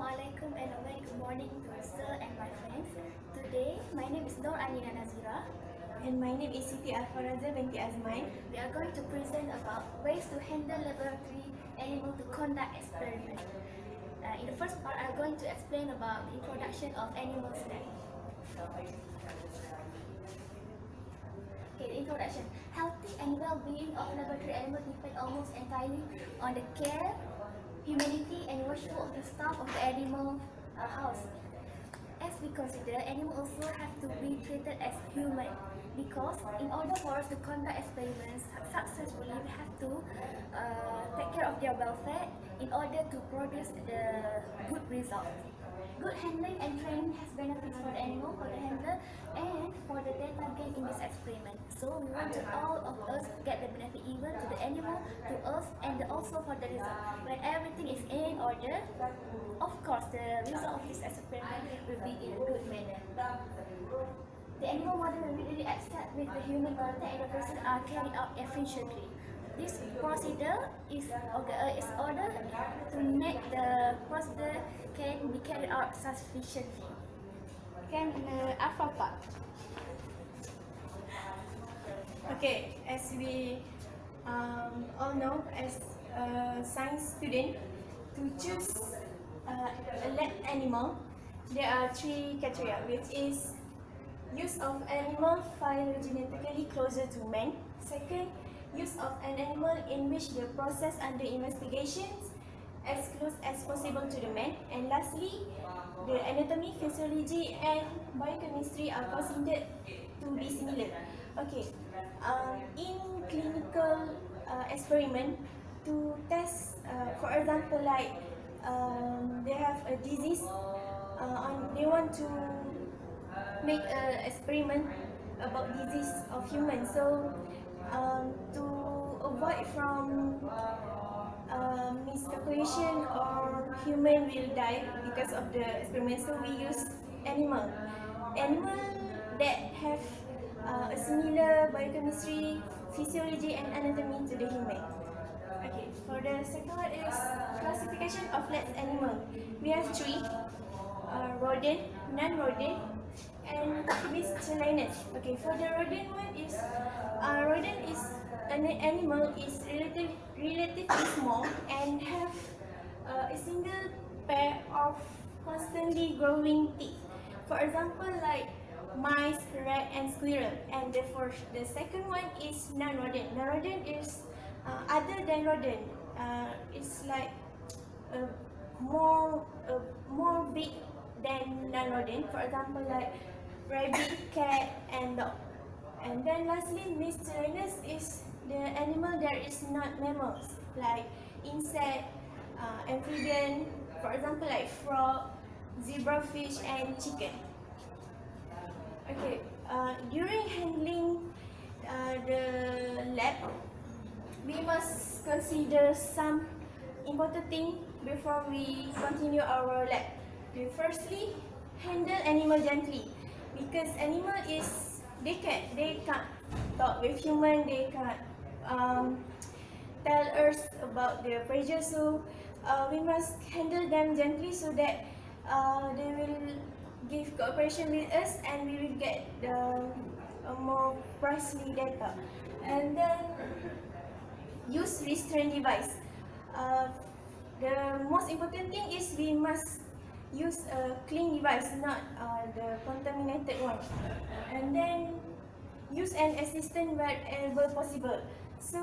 Assalamualaikum and a very good morning to sir and my friends. Today, my name is NOOR ANINA NAZIRAH. And my name is SITI Arfa binti Azman. We are going to present about ways to handle laboratory animal to conduct experiments. In the first part, I'm going to explain about the introduction of animal study. Okay, the introduction. Healthy and well-being of laboratory animals depend almost entirely on the care, humility, and worship of the staff of the animal house. As we consider, animals also have to be treated as human, because in order for us to conduct experiments successfully, we have to take care of their welfare in order to produce the good result. Good handling and training has benefits for the animal, for the handler, and for the data gained in this experiment. So we want to all of us get the benefit, even to the animal, to us, and also for the result. When everything is in order, of course, the result of this experiment will be in a good manner. The animal model will really accept with the human contact and the person are carried out efficiently. This procedure is ordered to make the procedure can be carried out sufficiently. Can Arfa part? Okay, as we all know, as a science student, to choose a lab animal, there are three criteria, which is use of animal phylogenetically closer to man. Second, use of an animal in which the process under investigations as close as possible to the man. And lastly, the anatomy, physiology, and biochemistry are considered to be similar. Okay, in clinical experiment, to test, for example, like they have a disease, they want to make an experiment about disease of humans. So to avoid from miscalculation or human will die because of the experiment, so we use animal that have a similar biochemistry, physiology, and anatomy to the human. Okay, for the second one is classification of lab animal. We have three: rodent, non-rodent, and miscellaneous. Okay, for the rodent one is an animal is relatively small and have a single pair of constantly growing teeth. For example, like mice, rat, and squirrel. And the second one is non-rodent. Non-rodent is other than rodent. It's like more big than non-rodent. For example, like rabbit, cat, and dog. And then lastly, miscellaneous is the animal that is not mammals, like insect, amphibian, for example, like frog, zebrafish, and chicken. Okay, during handling the lab, we must consider some important things before we continue our lab. We firstly handle animal gently, because animal is they can't talk with human, they can't tell us about their pressure, so we must handle them gently so that they will give cooperation with us and we will get the more precisely data. And then use restraint device. The most important thing is we must use a clean device, not the contaminated one. And then use an assistant wherever possible. So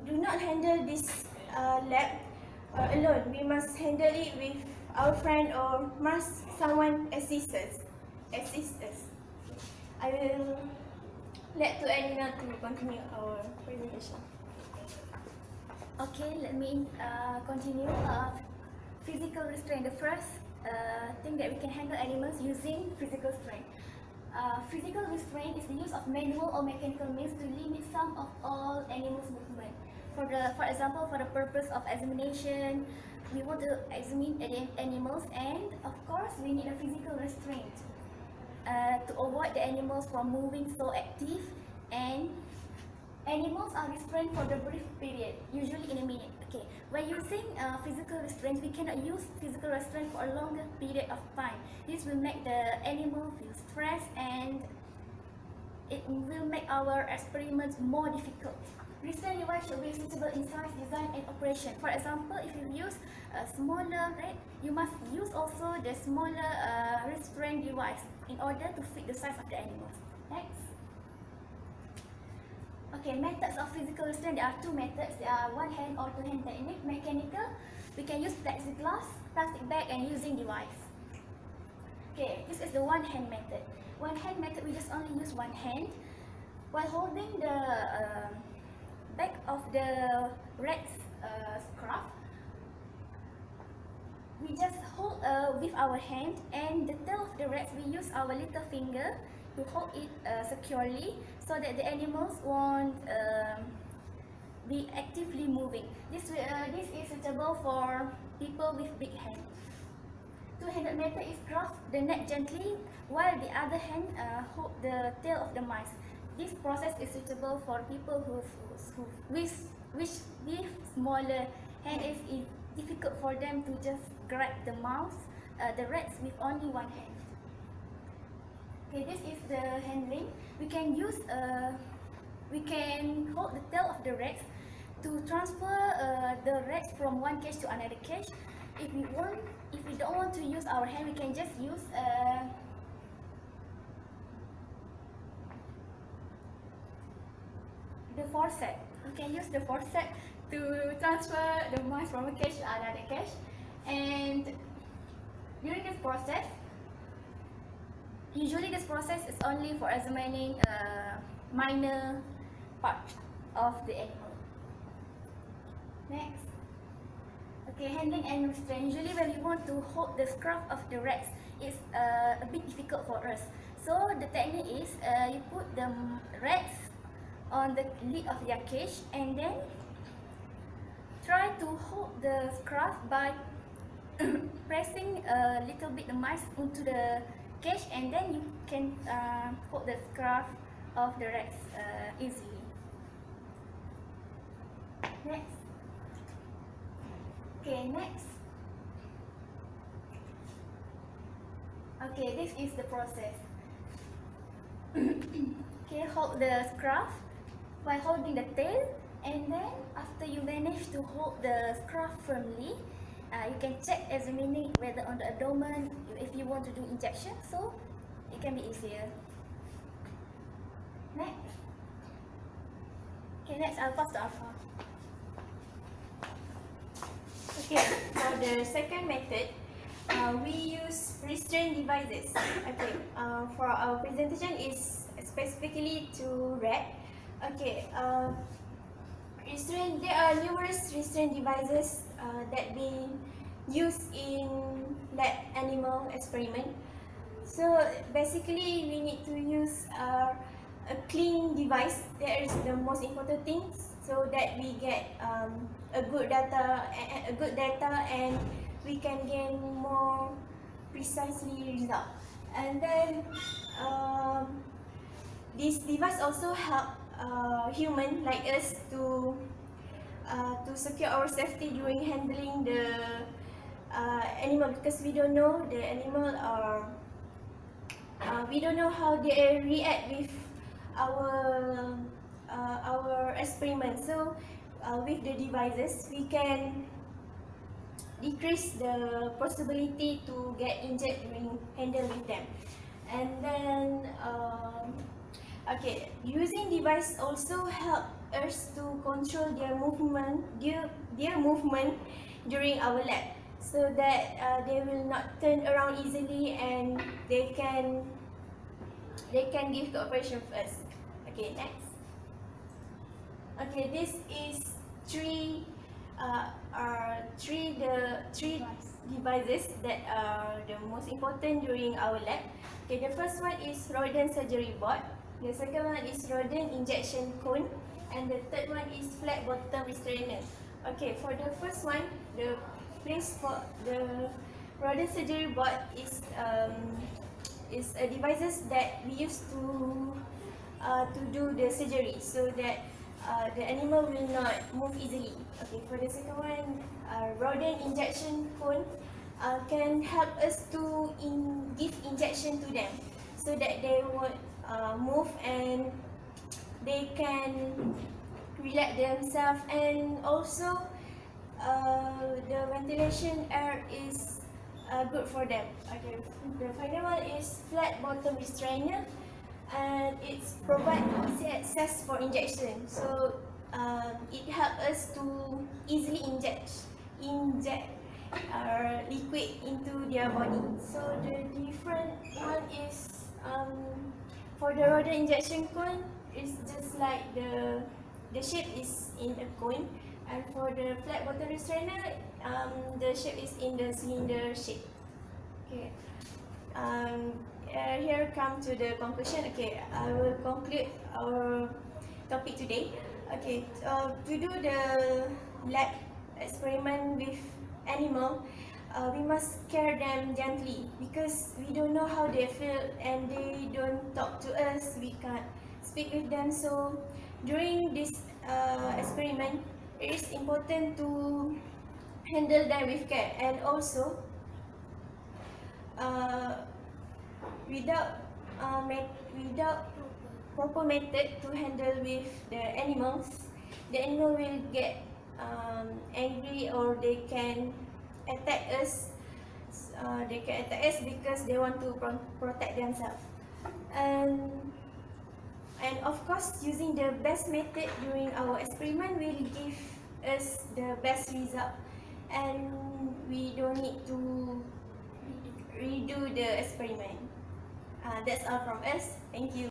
do not handle this lab alone. We must handle it with our friend or must someone assist us. I will let to ANINA to continue our presentation. Okay, let me continue. Physical restraint. The first thing that we can handle animals using physical restraint. Physical restraint is the use of manual or mechanical means to limit some of all animals' movement. For example, for the purpose of examination, we want to examine animals, and of course, we need a physical restraint to avoid the animals from moving so active. And animals are restrained for the brief period, usually in a minute. Okay, when using physical restraint, we cannot use physical restraint for a longer period of time. This will make the animal feel stressed and it will make our experiments more difficult. Restraint device should be suitable in size, design, and operation. For example, if you use a smaller, right, you must use also the smaller restraint device in order to fit the size of the animals. Next. Okay, methods of physical restraint. There are two methods. There are one hand or two hand technique. Mechanical, we can use plexiglass, plastic bag, and using device. Okay, this is the one hand method. One hand method, we just only use one hand while holding the back of the rat's scarf. We just hold with our hand, and the tail of the rats, we use our little finger to hold it securely so that the animals won't be actively moving. This is suitable for people with big hands. Two-handed method is grasp the neck gently while the other hand hold the tail of the mice. This process is suitable for people with smaller hand. Is difficult for them to just grab the mouse, the rats with only one hand. Okay, this is the handling. We can hold the tail of the rats to transfer the rats from one cage to another cage. If we don't want to use our hand, we can just use the forceps. We can use the forceps to transfer the mice from a cage to another cage. And during this process, usually this process is only for examining minor parts of the animal. Next. Okay, handling and restraint. Usually when we want to hold the scarf of the rats, it's a bit difficult for us. So the technique is you put the rats on the lid of their cage and then try to hold the scarf by pressing a little bit the mice into the cage, and then you can hold the scarf of the rats easily. Next. Okay, next. Okay, this is the process. Okay, hold the scarf while holding the tail, and then after you manage to hold the scarf firmly, you can check examining whether on the abdomen, if you want to do injection, so it can be easier. Next. Okay, next I'll pass to Arfa. Okay, for the second method, we use restraint devices. Okay, for our presentation is specifically to rat. Okay, there are numerous restraint devices that being used in lab animal experiment. So basically, we need to use a clean device. That is the most important thing, so that we get a good data, and we can gain more precisely result. And then this device also help human like us to secure our safety during handling the animal, because we don't know the animal, or we don't know how they react with our experiment. So with the devices, we can decrease the possibility to get injured during handle with them. And then okay, using device also help us to control their movement during our lab, so that they will not turn around easily, and they can give cooperation with us. Okay, next. Okay, this is three devices that are the most important during our lab. Okay, the first one is rodent surgery board. The second one is rodent injection cone, and the third one is flat bottom restrainer. Okay, for the first one, the place for the rodent surgery board is a devices that we use to do the surgery, so that the animal will not move easily. Okay, for the second one, rodent injection cone can help us to give injection to them so that they would move and they can relax themselves, and also the ventilation air is good for them. Okay, the final one is flat bottom restrainer, and it's provide easy access for injection. So it helps us to easily inject liquid into their body. So the different one is for the rodent injection cone, it's just like the shape is in a cone, and for the flat bottom restrainer, the shape is in the cylinder shape. Okay. Here come to the conclusion. Okay, I will conclude our topic today. Okay, to do the lab experiment with animal, we must care them gently because we don't know how they feel and they don't talk to us. We can't speak with them. So during this experiment, it is important to handle them with care, and also without proper method to handle with the animals, the animal will get angry, or they can attack us. They can attack us because they want to protect themselves. And of course, using the best method during our experiment will give us the best result, and we don't need to redo the experiment. That's all from us. Thank you.